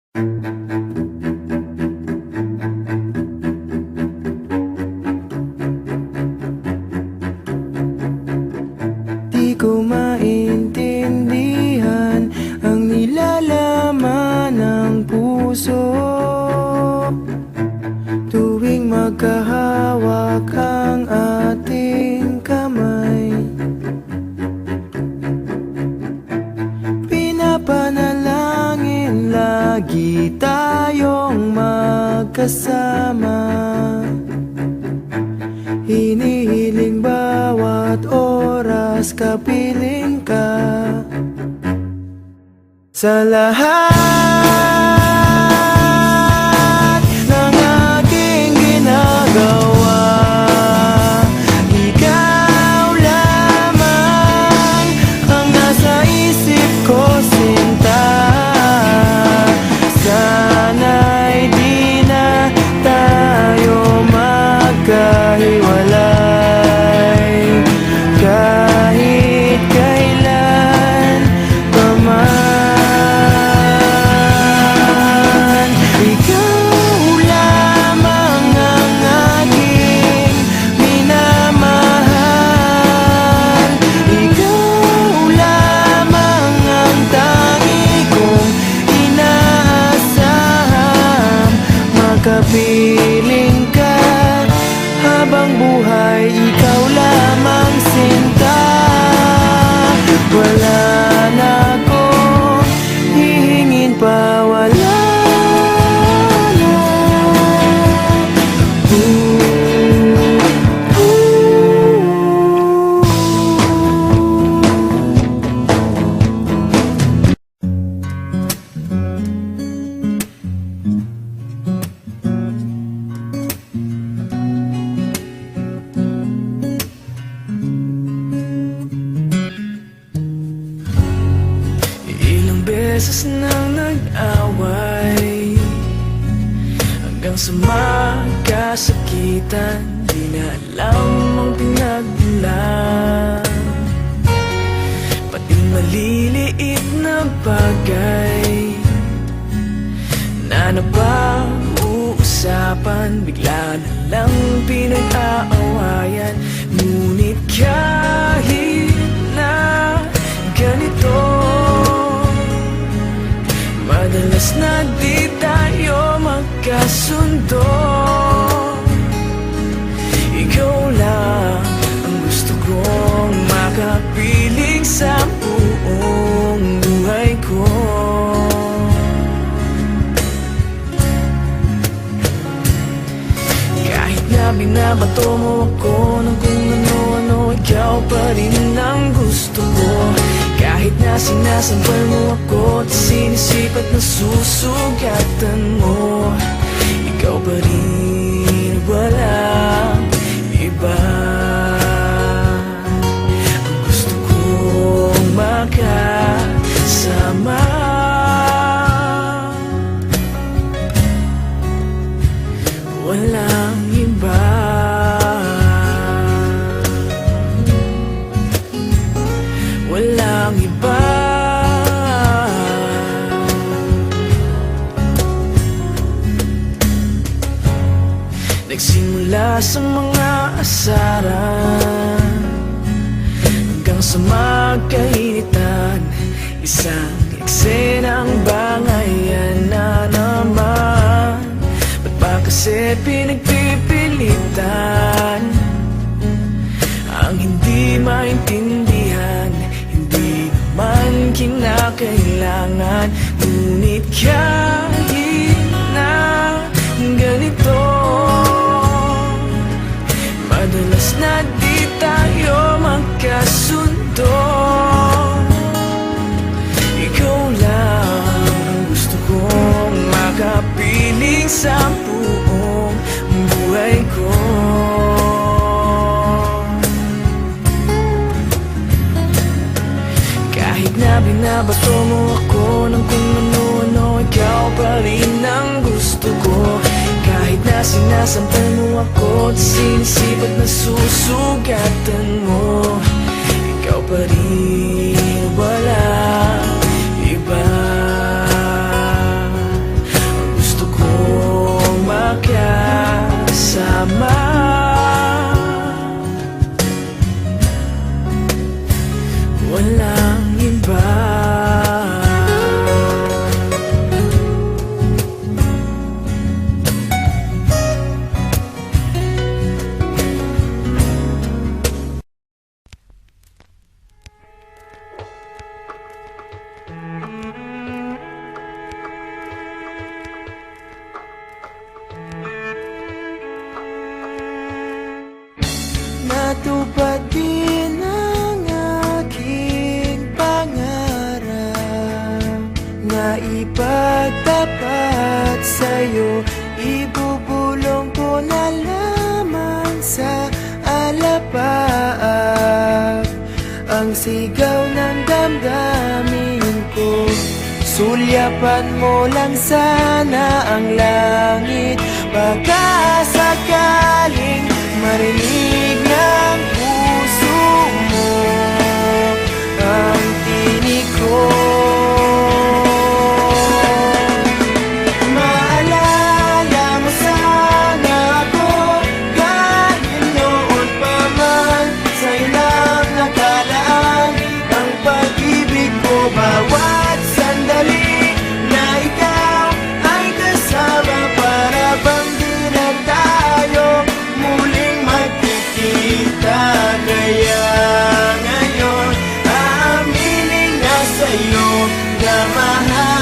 Di ko maintindihan ang nilalaman ng puso tuwing magkahawak ang ating kamay. Pinapanalangin lagi tayong magkasama, hinihiling bawat oras kapiling ka. Sa lahat ng aking ginagawa, ikaw lamang ang nasa isip ko, sinta. Sana'y di na tayo magkahiwalay kahit kailan pa man. Ikaw lamang ang aking minamahal, ikaw lamang ang tangi kong inaasahang makapiling ka habang buhay. Ikaw lamang, sinta. Wala na akong hihingin pa, wala na. Ilang beses nang nag-away hanggang sa magkasakitan, di na alam ang pinagmulan. Pati maliliit na bagay na napag-uusapan, bigla na lang pinag-aawayan. Ngunit kahit na ganito, madalas na di tayo magkasundo. Ikaw lang ang gusto kong makapiling sa buong buhay ko. Kahit na binabato mo ako ng kung ano-ano, ikaw pa rin ang gusto ko. Kahit na sinasampal mo ako at sinisipat na susugatan mo, ikaw pa rin, walang iba. Ang gusto kong makasama, walang iba. Walang iba. Nagsimula sa mga asaran hanggang sa magkainitan, isang eksenang bangayan na naman. Ba't ba kasi pinagpipilitan ang hindi maintindihan? Hindi naman kinakailangan. Ngunit kahit na ganito, madalas na di tayo magkasundo. Ikaw lang ang gusto kong makapiling sa buong buhay ko. Kahit na binabato mo ako ng kung ano-ano, ikaw pa rin ang gusto ko. Kahit na sinasampal mo ako at sinisipat na susugatan mo, ikaw pa rin, walang iba. tapat sa'yo, ibubulong ko na lamang sa alapaap ang sigaw ng damdamin ko. Sulyapan mo lang sana ang langit, baka sakaling marinig ng puso mo ang tinig ko. Maalala mo sana ako kahit noon pa man sa ilang nakalaan ang pag-ibig ko. Bawat sandali na ikaw ay kasama, para bang di na tayo muling magkikita. Kaya ngayon aaminin na sa'yo na mahal